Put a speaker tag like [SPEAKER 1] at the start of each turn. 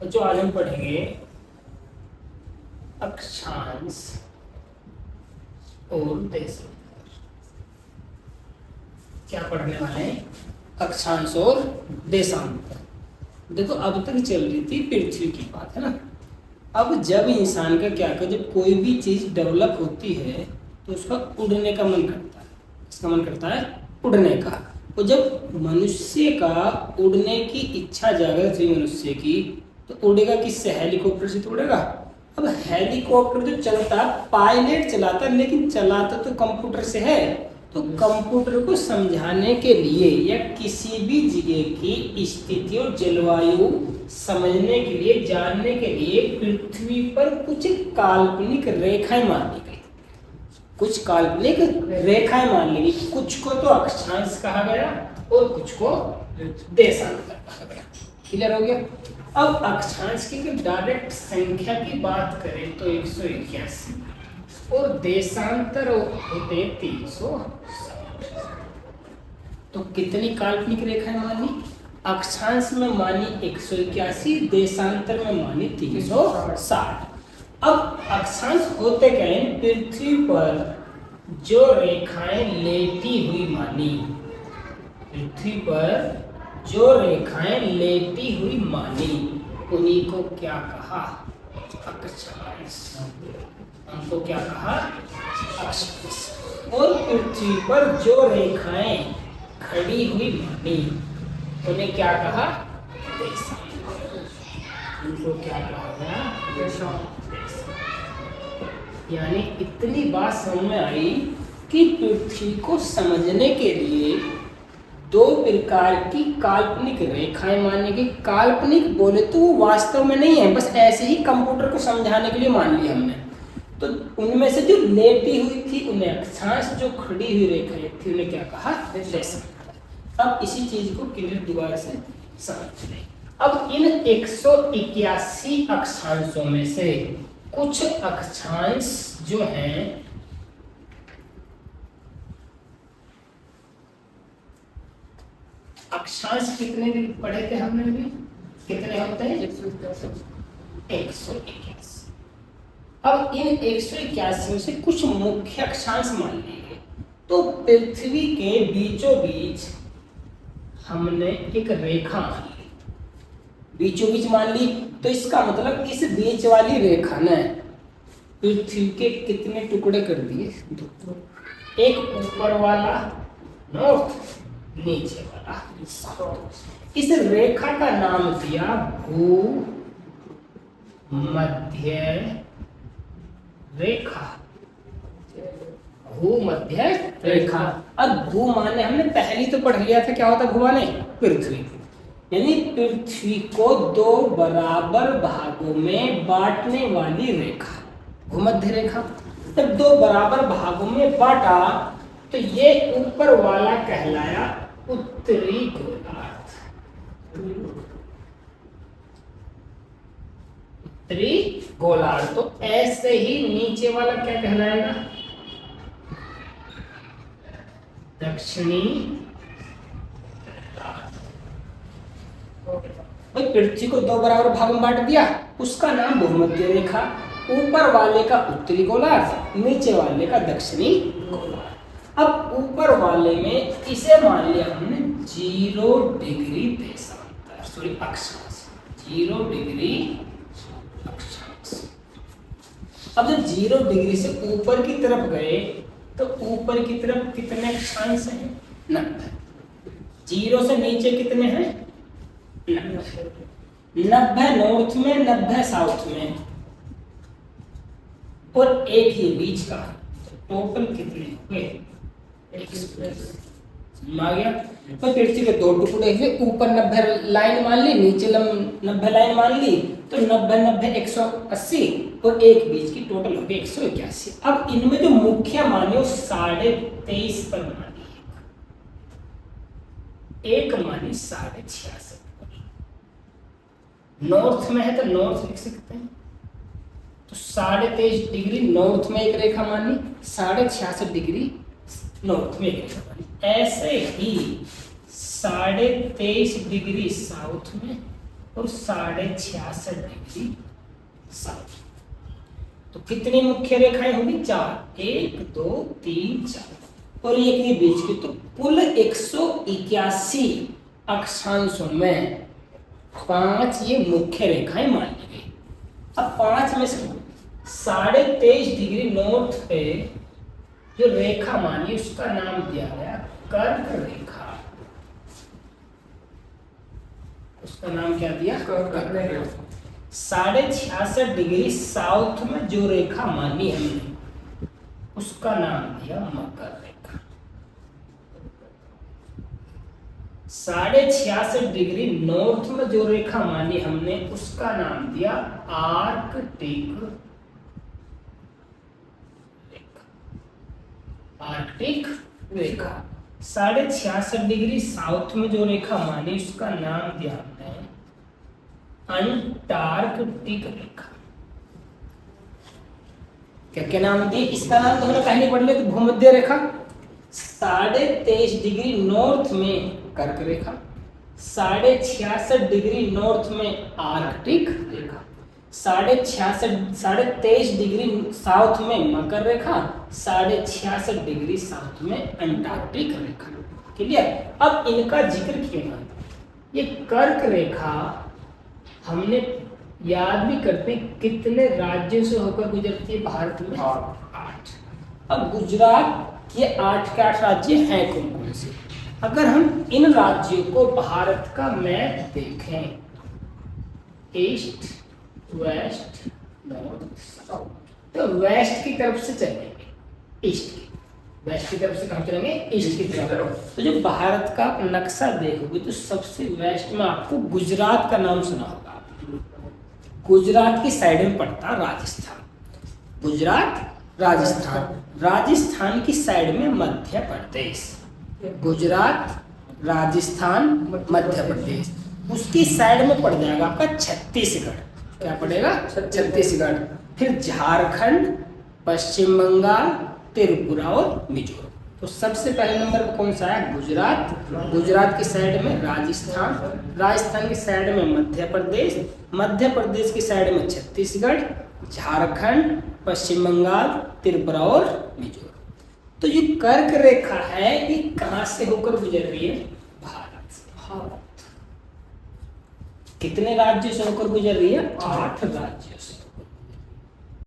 [SPEAKER 1] बच्चों आज हम पढ़ेंगे अक्षांश और देशांतर। क्या पढ़ने वाले हैं? अक्षांश और देशांतर। देखो अब तक चल रही थी पृथ्वी की बात, है ना। अब जब इंसान का क्या कर, जब कोई भी चीज डेवलप होती है तो उसका उड़ने का मन करता है। इसका मन करता है उड़ने का। और जब मनुष्य का उड़ने की इच्छा जागृत हुई मनुष्य की, तो उड़ेगा किससे? हेलीकॉप्टर से तो उड़ेगा। अब हेलीकॉप्टर जो चलता, पायलट चलाता, लेकिन चलाता तो कंप्यूटर से है। तो कंप्यूटर को समझाने के लिए या किसी भी जगह की स्थिति और जलवायु समझने के लिए, जानने के लिए पृथ्वी पर कुछ काल्पनिक रेखाएं मान ली गई। कुछ काल्पनिक रेखाएं मान ली गई। कुछ को तो अक्षांश कहा गया और कुछ को देशांतर कहा गया। क्लियर हो गया? अब अक्षांश की डायरेक्ट संख्या की बात करें तो 181 और देशांतर होते 360। तो कितनी काल्पनिक रेखाएं मानी? अक्षांश में मानी 181, देशांतर में मानी 360। अब अक्षांश होते क्या है? पृथ्वी पर जो रेखाएं लेटी हुई मानी, पृथ्वी पर जो रेखाएं लेटी हुई मानी, उन्हीं को क्या कहा? अक्षांश। उनको क्या कहा? अक्षांश। और पृथ्वी पर जो रेखाएं खड़ी हुई मानी, उन्हें क्या कहा? देशांतर। उनको क्या कहा गया? देशांतर। यानी इतनी बात समझ में आई कि पृथ्वी को समझने के लिए दो प्रकार की काल्पनिक रेखाएं मानने की। काल्पनिक बोले तो वो वास्तव में नहीं है, बस ऐसे ही कंप्यूटर को समझाने के लिए मान लिया हमने। तो उनमें से जो लेटी हुई थी उन्हें अक्षांश, जो खड़ी हुई रेखाएं थी उन्हें क्या कहा? देशांतर। अब इसी चीज को क्लियर दोबारा से समझ लें। अब इन 181 अक्षांशों में से कुछ अक्षांश जो हैं अक्षांश कितने पढ़े थे हमने अभी? कितने होते हैं? 181। अब इन 181 में से कुछ मुख्य अक्षांश मान लिए। तो पृथ्वी के बीचों बीच हमने एक रेखा मान ली, बीचों बीच मान ली। तो इसका मतलब इस बीच वाली रेखा ने पृथ्वी के कितने टुकड़े कर दिए? दो। एक ऊपर वाला नॉर्थ, नीचे वाला साउथ। इस रेखा का नाम दिया भूमध्य रेखा। भूमध्य रेखा। अब भू माने हमने पहले तो पढ़ लिया था, क्या होता भू माने? पृथ्वी। यानी पृथ्वी को दो बराबर भागों में बांटने वाली रेखा, भूमध्य रेखा। जब दो बराबर भागों में बांटा तो ये ऊपर वाला कहलाया उत्तरी गोलार्ध। उत्तरी गोलार्ध। तो ऐसे ही नीचे वाला क्या कहलाएगा? दक्षिणी। भाई पृथ्वी को दो बराबर भागों में बांट दिया, उसका नाम भूमध्य रेखा। ऊपर वाले का उत्तरी गोलार्ध, नीचे वाले का दक्षिणी गोलार्ध। अब ऊपर वाले में इसे मान लिया हमने 0 डिग्री देशांतर, सॉरी अक्षांश, 0 डिग्री अक्षांश। अब जब 0 डिग्री से ऊपर की तरफ गए तो ऊपर की तरफ कितने अक्षांश हैं? 90। 0 से नीचे कितने हैं? 90 नॉर्थ में, 90 साउथ में, और एक ही बीच का। टोटल कितने हुए? 100। आ गया? तो पृथ्वी के दो टुकड़े हुए, ऊपर 90 लाइन मान ली, नीचे 90 लाइन मान ली, तो 90 90 180 और एक बीच की टोटल हो गई 181। अब इनमें जो मुख्य मानी वो 23.5 पर मानी, एक मानी 66 पर। नॉर्थ में है तो नॉर्थ लिख सकते हैं। तो 23.5 डिग्री नॉर्थ में एक रेखा मानी, 66 डिग्री नॉर्थ में एक रेखा मानी। ऐसे ही 23.5 डिग्री साउथ में और 66.5 साउथ। तो कितनी मुख्य रेखाएं होंगी? 4, 1 2 3 4 और एक ये बीच की। तो कुल 181 अक्षांशों में 5 ये मुख्य रेखाएं मानी गई। अब 5 में से 23.5 डिग्री नॉर्थ पे जो रेखा मानी उसका नाम दिया गया कर्क रेखा। उसका नाम क्या दिया? कर्क रेखा। 66.5 डिग्री साउथ में जो रेखा मानी हमने उसका नाम दिया मकर रेखा। 66.5 डिग्री नॉर्थ में जो रेखा मानी हमने उसका नाम दिया आर्कटिक रेखा। आर्कटिक रेखा। 66.5 डिग्री साउथ में जो रेखा मानी उसका नाम दिया हमने अंटार्कटिक रेखा। क्या क्या नाम दिए? इसका नाम तो हमने पहले पढ़ लिया कि भूमध्य रेखा। 23.5 डिग्री नॉर्थ में कर्क रेखा, 66.5 डिग्री नॉर्थ में आर्कटिक रेखा, 23.5 डिग्री साउथ में मकर रेखा, 66.5 डिग्री साउथ में अंटार्कटिक रेखा। क्लियर? अब इनका जिक्र क्यों है? ये कर्क रेखा हमने याद भी करते हैं कितने राज्यों से होकर गुजरती है भारत में? 8। अब गुजरात के 8 के 8 राज्य हैं कौन कौन से? अगर हम इन राज्यों को भारत का मैप देखें, ईस्ट वेस्ट नॉर्थ साउथ, तो वेस्ट की तरफ से चलेंगे। ईस्ट की वेस्ट की तरफ से कहाँ चलेंगे? ईस्ट की तरफ। तो जो भारत का नक्शा देखोगे तो सबसे वेस्ट में आपको गुजरात का नाम सुना होगा। गुजरात की साइड में पड़ता राजस्थान। गुजरात राजस्थान, राजस्थान की साइड में मध्य प्रदेश। गुजरात राजस्थान मध्य प्रदेश, उसकी साइड में पड़ जाएगा आपका छत्तीसगढ़। क्या पड़ेगा? छत्तीसगढ़। फिर झारखंड, पश्चिम बंगाल, त्रिपुरा और मिजोरम। तो सबसे पहले नंबर पर कौन सा है? गुजरात। गुजरात की साइड में राजस्थान, राजस्थान की साइड में मध्य प्रदेश, मध्य प्रदेश की साइड में छत्तीसगढ़, झारखंड, पश्चिम बंगाल, त्रिपुरा और मिजोरम। तो ये कर्क रेखा है, ये कहां से होकर गुजर रही है? भारत से। भारत कितने राज्यों से होकर गुजर रही है? 8 राज्यों से।